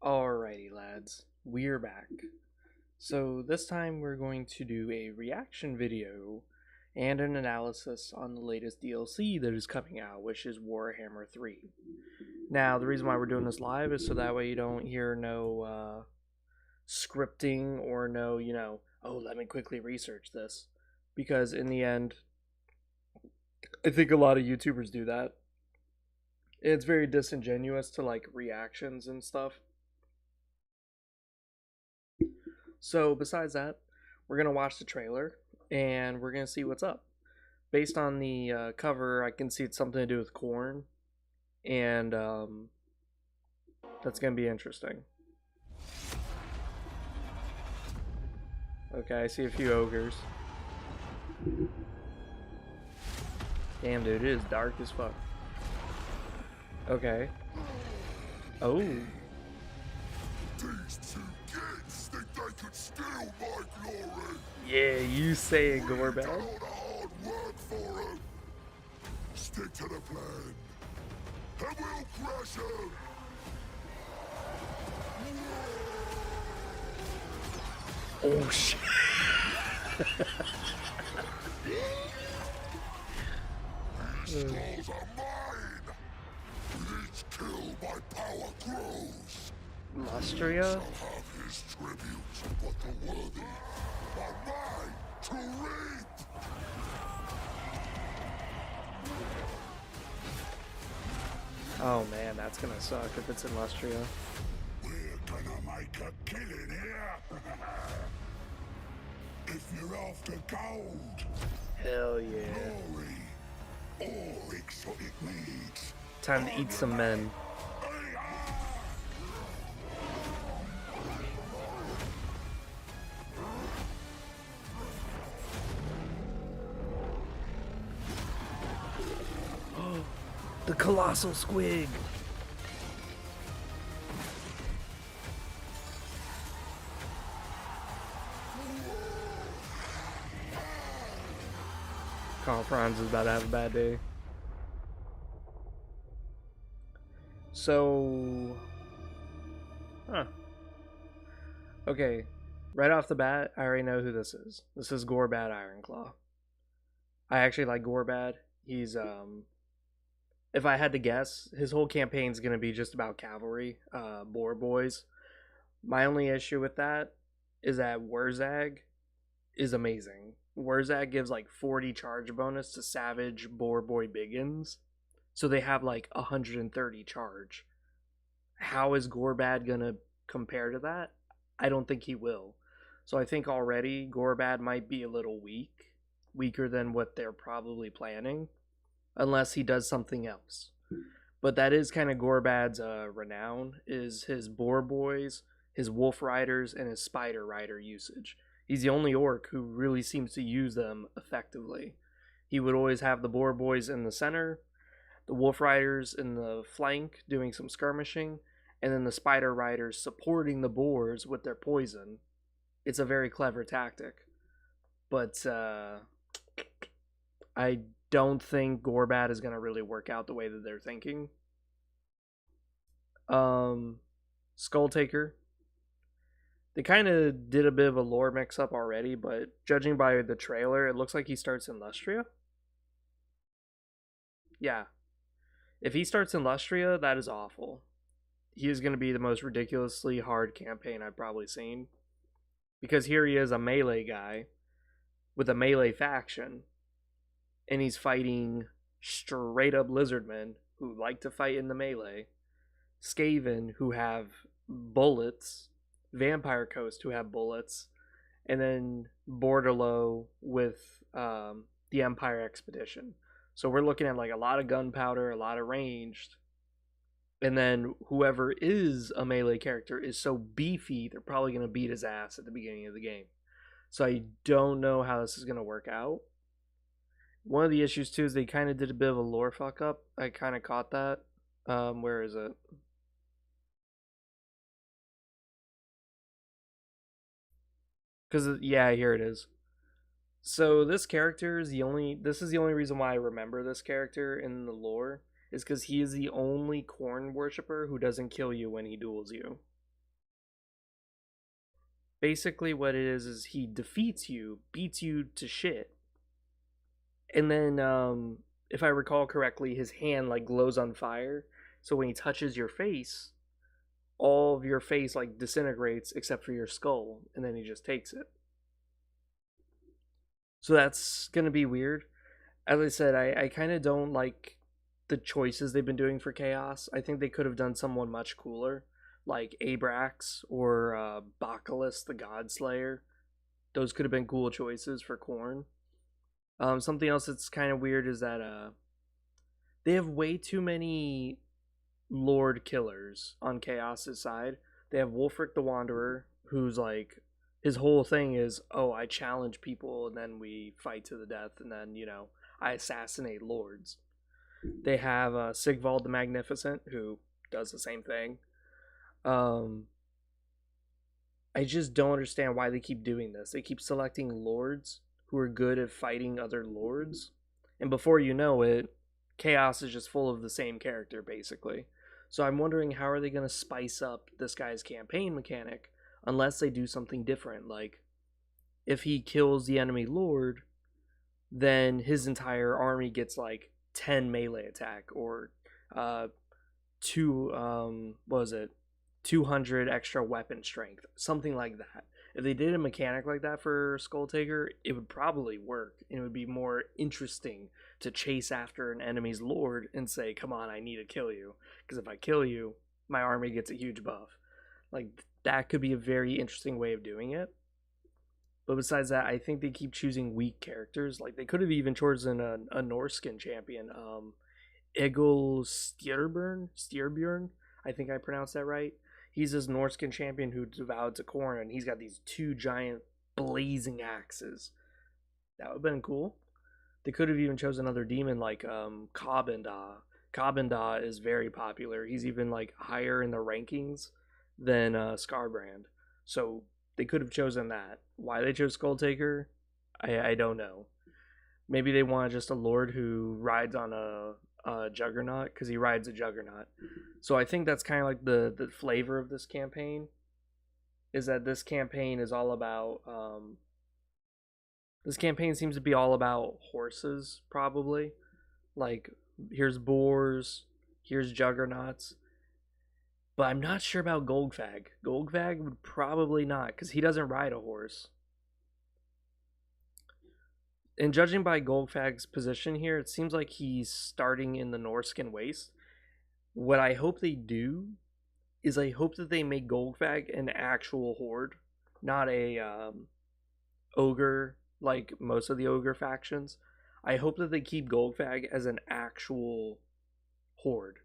Alrighty, lads, we're back. So this time we're going to do a reaction video and an analysis on the latest DLC that is coming out, which is Warhammer 3. Now, the reason why we're doing this live is so that way you don't hear no scripting or no, oh, let me quickly research this. Because in the end, I think a lot of YouTubers do that. It's very disingenuous to like reactions and stuff. So besides that, we're gonna watch the trailer and we're gonna see what's up. Based on the cover, I can see it's something to do with corn, and that's gonna be interesting. Okay, I see a few ogres. Damn, dude, it is dark as fuck. Okay. Oh. These two kids think they could steal my glory. Yeah, you say it, Gorbad. All the hard work for 'em. Stick to the plan, and we'll crush 'em. Oh shit. These scrolls are mine. With each kill, my power grows. Lustria? Shall have his tribute, but the worthy are mine to reap. Oh man, that's gonna suck if it's in Lustria. We're gonna make a killing here. If you're after gold, Hell yeah. glory, or exotic meats. Time to eat some men. The colossal squig. Carl Franz is about to have a bad day. So, okay, right off the bat, I already know who this is. This is Gorbad Ironclaw. I actually like Gorbad. He's if I had to guess, his whole campaign's gonna be just about cavalry, boar boys. My only issue with that is that Wurzag is amazing. Wurzag gives like 40 charge bonus to Savage Boar Boy Biggins. So they have like 130 charge. How is Gorbad gonna compare to that? I don't think he will. So I think already Gorbad might be a little weak. Weaker than what they're probably planning. Unless he does something else. But that is kind of Gorbad's renown, is his Boar Boys, his Wolf Riders, and his Spider Rider usage. He's the only orc who really seems to use them effectively. He would always have the Boar Boys in the center, the Wolf Riders in the flank doing some skirmishing, and then the Spider Riders supporting the boars with their poison. It's a very clever tactic. But I don't think Gorbad is going to really work out the way that they're thinking. Skull Taker. They kind of did a bit of a lore mix-up already, but judging by the trailer, it looks like he starts in Lustria. Yeah. If he starts in Lustria, that is awful. He is going to be the most ridiculously hard campaign I've probably seen. Because here he is, a melee guy with a melee faction, and he's fighting straight up lizardmen who like to fight in the melee, Skaven who have bullets, Vampire Coast who have bullets, and then Borderlo with the Empire Expedition. So we're looking at like a lot of gunpowder, a lot of ranged, and then whoever is a melee character is so beefy they're probably going to beat his ass at the beginning of the game. So I don't know how this is going to work out. One of the issues too is they kind of did a bit of a lore fuck up. I kind of caught that. Where is it? Because yeah, here it is. So this character is the only. This is the only reason why I remember this character in the lore is because he is the only corn worshiper who doesn't kill you when he duels you. Basically, what it is he defeats you, beats you to shit, and then if I recall correctly, his hand like glows on fire. So when he touches your face, all of your face like disintegrates except for your skull, and then he just takes it. So that's gonna be weird. As I said, I kind of don't like the choices they've been doing for Chaos. I think they could have done someone much cooler, like Abrax or Bacchus the God Slayer. Those could have been cool choices for Korn. Something else that's kind of weird is that they have way too many Lord killers on Chaos's side. They have Wolfric the Wanderer, who's like his whole thing is, oh, I challenge people and then we fight to the death, and then I assassinate lords. They have Sigvald the Magnificent, who does the same thing. Um, I just don't understand why they keep doing this. They keep selecting lords who are good at fighting other lords, and before you know it, Chaos is just full of the same character, basically. So I'm wondering, how are they going to spice up this guy's campaign mechanic unless they do something different? Like, if he kills the enemy lord, then his entire army gets like 10 melee attack, or uh two what was it 200 extra weapon strength, something like that. If they did a mechanic like that for Skull Taker, it would probably work, and it would be more interesting to chase after an enemy's lord and say, come on, I need to kill you, because if I kill you, my army gets a huge buff. Like, that could be a very interesting way of doing it. But besides that, I think they keep choosing weak characters. Like, they could have even chosen a Norskin champion, Egil Styrbjorn. I think I pronounced that right. He's this Norskin champion who devoured to Korn, and he's got these two giant blazing axes. That would have been cool. They could have even chosen another demon like Kabinda. Kabinda is very popular. He's even like higher in the rankings than Scarbrand. So they could have chosen that. Why they chose Skull Taker, I don't know. Maybe they want just a lord who rides on a juggernaut, because he rides a juggernaut. So I think that's kind of like the flavor of this campaign, is that this campaign is all about this campaign seems to be all about horses, probably. Like, here's boars, here's juggernauts, but I'm not sure about Goldfag. Goldfag would probably not, because he doesn't ride a horse. And judging by Goldfag's position here, it seems like he's starting in the Norskin Waste. What I hope they do is I hope that they make Goldfag an actual horde, not a ogre like most of the ogre factions. I hope that they keep Goldfag as an actual horde,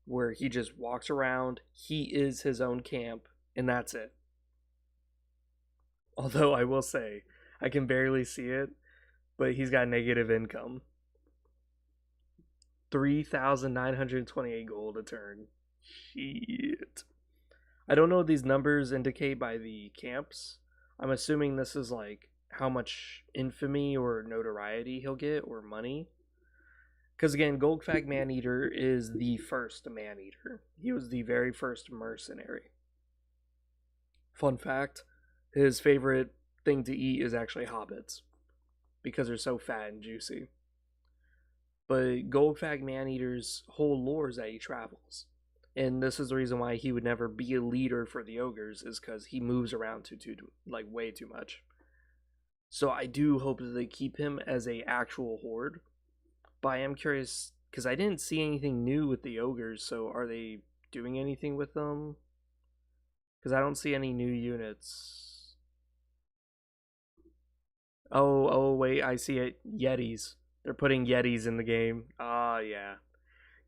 where he just walks around, he is his own camp, and that's it. Although I will say, I can barely see it, but he's got negative income. 3,928 gold a turn. Shit. I don't know what these numbers indicate by the camps. I'm assuming this is like how much infamy or notoriety he'll get, or money. Because again, Goldfag Maneater is the first Maneater. He was the very first mercenary. Fun fact, his favorite thing to eat is actually hobbits, because they're so fat and juicy. But Goldfag Maneater's whole lore is that he travels. And this is the reason why he would never be a leader for the ogres, is because he moves around like way too much. So I do hope that they keep him as a actual horde. But I am curious, because I didn't see anything new with the ogres, so are they doing anything with them? Because I don't see any new units. Oh, wait, I see it. Yetis. They're putting Yetis in the game. Ah, yeah.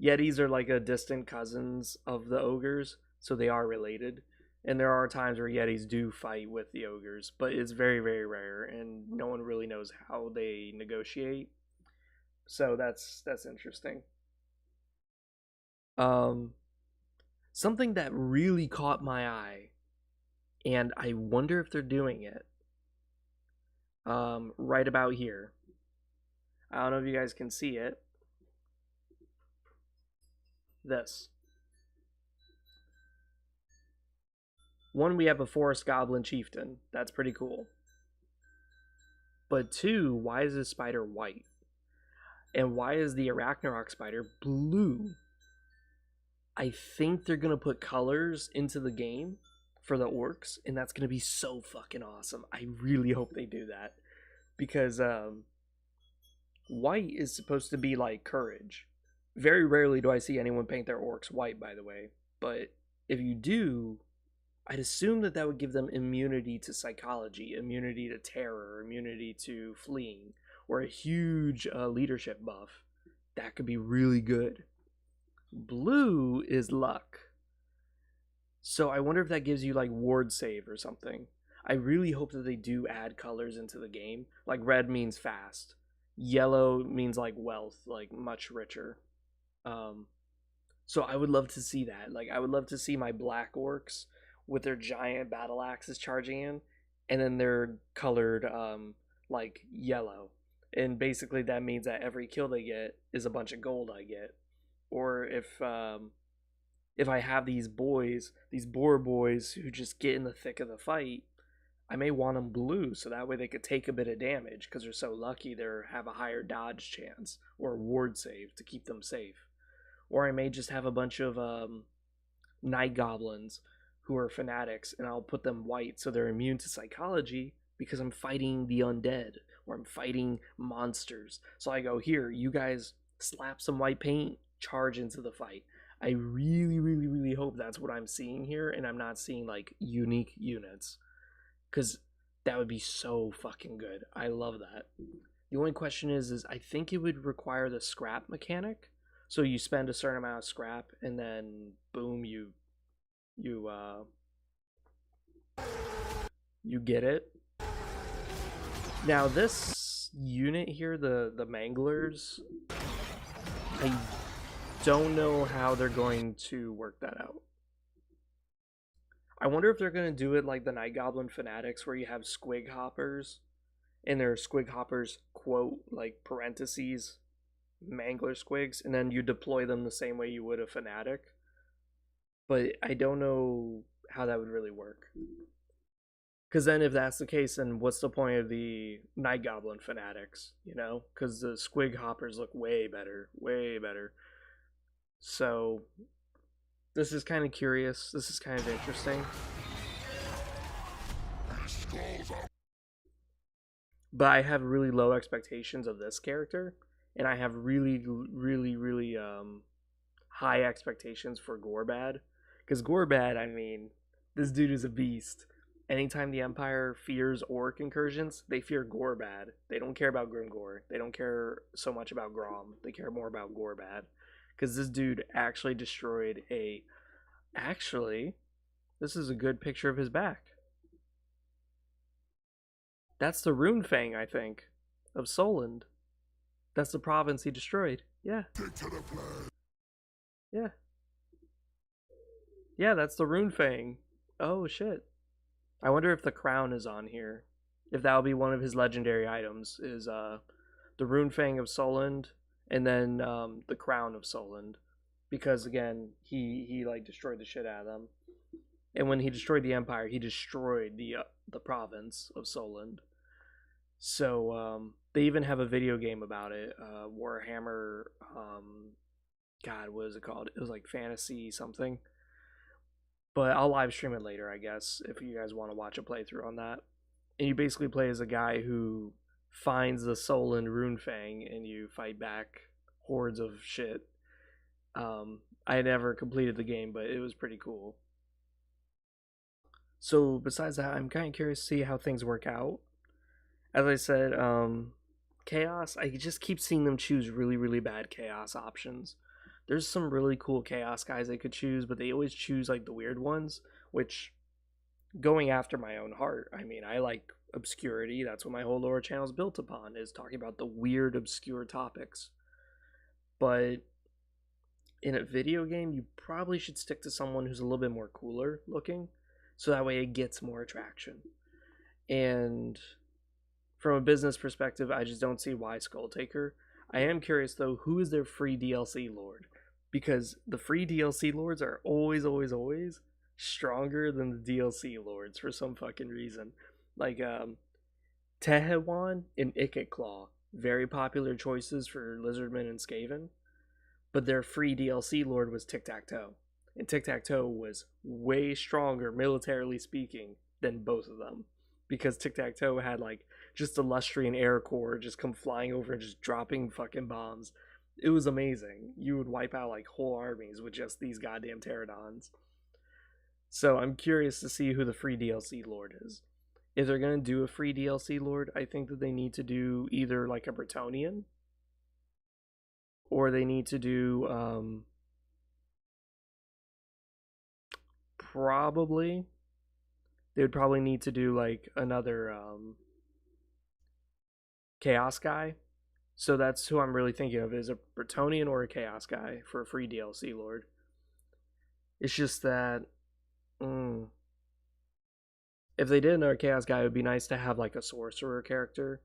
Yetis are like a distant cousins of the ogres, so they are related. And there are times where Yetis do fight with the ogres, but it's very, very rare, and no one really knows how they negotiate. So that's interesting. Um, Something that really caught my eye, and I wonder if they're doing it. Right about here. I don't know if you guys can see it. This. one, we have a forest goblin chieftain. That's pretty cool. But two, why is this spider white? And why is the Arachnarok spider blue? I think they're gonna put colors into the game for the orcs, and that's gonna be so fucking awesome. I really hope they do that. Because white is supposed to be like courage. Very rarely do I see anyone paint their orcs white, by the way. But if you do, I'd assume that that would give them immunity to psychology, immunity to terror, immunity to fleeing, or a huge leadership buff. That could be really good. Blue is luck. So I wonder if that gives you like ward save or something. I really hope that they do add colors into the game. Like red means fast. Yellow means like wealth, like much richer. So I would love to see that. Like I would love to see my black orcs with their giant battle axes charging in, and then they're colored like yellow. And basically that means that every kill they get is a bunch of gold I get. Or if I have these boys, these boar boys who just get in the thick of the fight, I may want them blue so that way they could take a bit of damage because they're so lucky they have a higher dodge chance or a ward save to keep them safe. Or I may just have a bunch of night goblins who are fanatics and I'll put them white so they're immune to psychology because I'm fighting the undead or I'm fighting monsters. So I go, here, you guys slap some white paint, charge into the fight. I really, really, really hope that's what I'm seeing here and I'm not seeing like unique units. Because that would be so fucking good. I love that. The only question is I think it would require the scrap mechanic. So you spend a certain amount of scrap and then boom, you get it. Now this unit here, the manglers, I don't know how they're going to work that out. I wonder if they're going to do it like the Night Goblin Fanatics where you have squig hoppers and their squig hoppers quote like parentheses mangler squigs and then you deploy them the same way you would a fanatic. But I don't know how that would really work. Because then if that's the case, then what's the point of the Night Goblin Fanatics, you know? Because the squig hoppers look way better, way better. So this is kind of curious. This is kind of interesting. But I have really low expectations of this character. And I have really, really, really high expectations for Gorbad. Because Gorbad, I mean, this dude is a beast. Anytime the Empire fears orc incursions, they fear Gorbad. They don't care about Grimgor. They don't care so much about Grom. They care more about Gorbad. Because this dude actually destroyed a... Actually, this is a good picture of his back. That's the Rune Fang, I think, of Solend. That's the province he destroyed. Yeah. Yeah. Yeah, that's the Rune Fang. Oh, shit. I wonder if the crown is on here. If that'll be one of his legendary items, is the Rune Fang of Solend, and then the crown of Solend. Because, again, he like, destroyed the shit out of them. And when he destroyed the Empire, he destroyed the province of Solend. So, they even have a video game about it. Warhammer, God, what is it called? It was like Fantasy something. But I'll live stream it later, I guess, if you guys want to watch a playthrough on that. And you basically play as a guy who finds the Solend Rune Fang, and you fight back hordes of shit. I never completed the game, but it was pretty cool. So besides that, I'm kind of curious to see how things work out. As I said, Chaos, I just keep seeing them choose really, really bad Chaos options. There's some really cool Chaos guys they could choose, but they always choose like the weird ones, which, going after my own heart, I mean, I like obscurity. That's what my whole lore channel is built upon, is talking about the weird, obscure topics. But in a video game, you probably should stick to someone who's a little bit more cooler looking, so that way it gets more attraction. And from a business perspective, I just don't see why Skulltaker. I am curious though, who is their free DLC lord? Because the free DLC lords are always stronger than the DLC lords for some fucking reason. Like Tehewan and Ikit Claw, very popular choices for Lizardman and Skaven, but their free DLC lord was Tic Tac Toe. And Tic Tac Toe was way stronger, militarily speaking, than both of them. Because Tic Tac Toe had like just a Lustrian air core just come flying over and just dropping fucking bombs. It was amazing. You would wipe out like whole armies with just these goddamn pterodons. So I'm curious to see who the free DLC lord is. If they're gonna do a free DLC lord, I think that they need to do either like a Bretonnian, or they need to do probably they would probably need to do like another chaos guy. So that's who I'm really thinking of, is a Bretonnian or a chaos guy for a free DLC lord. It's just that if they did another chaos guy, it would be nice to have like a sorcerer character,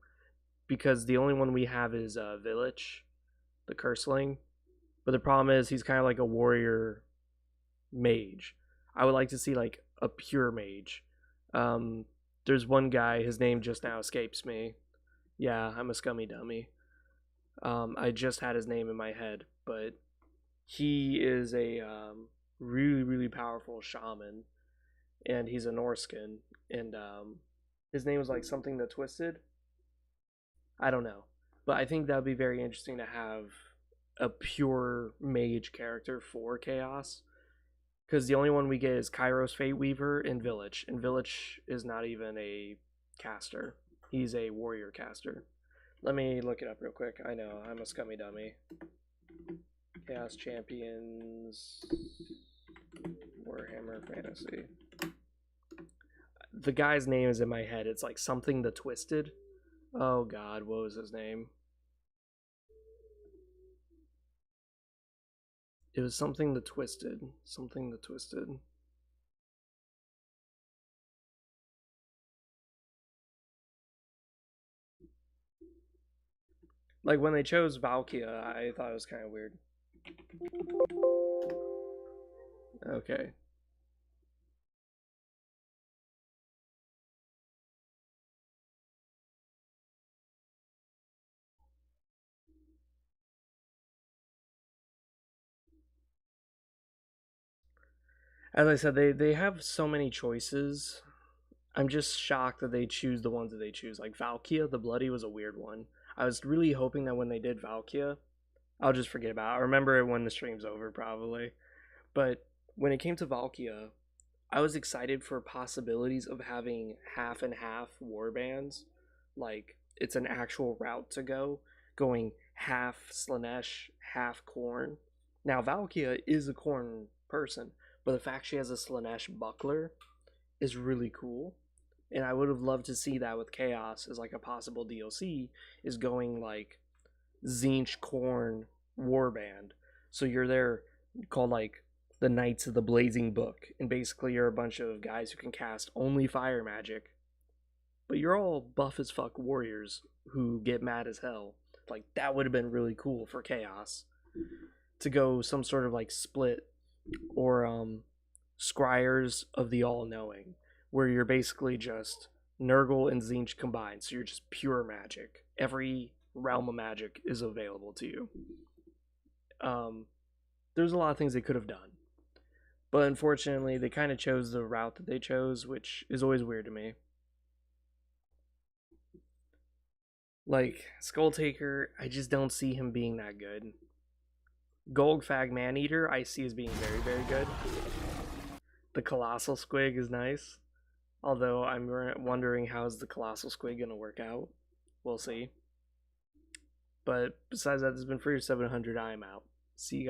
because the only one we have is Village, the Curseling. But the problem is he's kind of like a warrior mage. I would like to see like a pure mage. There's one guy, his name just now escapes me. Yeah, I'm a scummy dummy. I just had his name in my head, but he is a really, really powerful shaman, and he's a Norskin, and his name is like something the Twisted. I don't know, but I think that would be very interesting to have a pure mage character for Chaos, because the only one we get is Kairos Fate Weaver in Village, and Village is not even a caster. He's a warrior caster. Let me look it up real quick. I know, I'm a scummy dummy. Chaos Champions Warhammer Fantasy. The guy's name is in my head. It's like something the Twisted. Oh god, what was his name? It was something the Twisted. Something the Twisted. Like when they chose Valkia, I thought it was kind of weird. Okay. As I said, they have so many choices. I'm just shocked that they choose the ones that they choose. Like Valkia, the Bloody was a weird one. I was really hoping that when they did Valkia, I'll just forget about it. I'll remember it when the stream's over, probably. But when it came to Valkia, I was excited for possibilities of having half and half warbands. Like, it's an actual route to go, going half Slanesh, half Khorne. Now, Valkia is a Khorne person, but the fact she has a Slanesh buckler is really cool. And I would have loved to see that with Chaos as like a possible DLC, is going like Tzeentch Khorne warband. So you're there called like the Knights of the Blazing Book, and basically you're a bunch of guys who can cast only fire magic, but you're all buff as fuck warriors who get mad as hell. Like that would have been really cool for Chaos to go some sort of like split, or Scryers of the All Knowing, where you're basically just Nurgle and Tzeentch combined, so you're just pure magic. Every realm of magic is available to you. There's a lot of things they could have done, but unfortunately, they kind of chose the route that they chose, which is always weird to me. Like, Skulltaker, I just don't see him being that good. Golgfag Maneater, I see as being very, very good. The Colossal Squig is nice. Although, I'm wondering how is the Colossal Squig going to work out. We'll see. But besides that, this has been Free 700. I'm out. See you guys.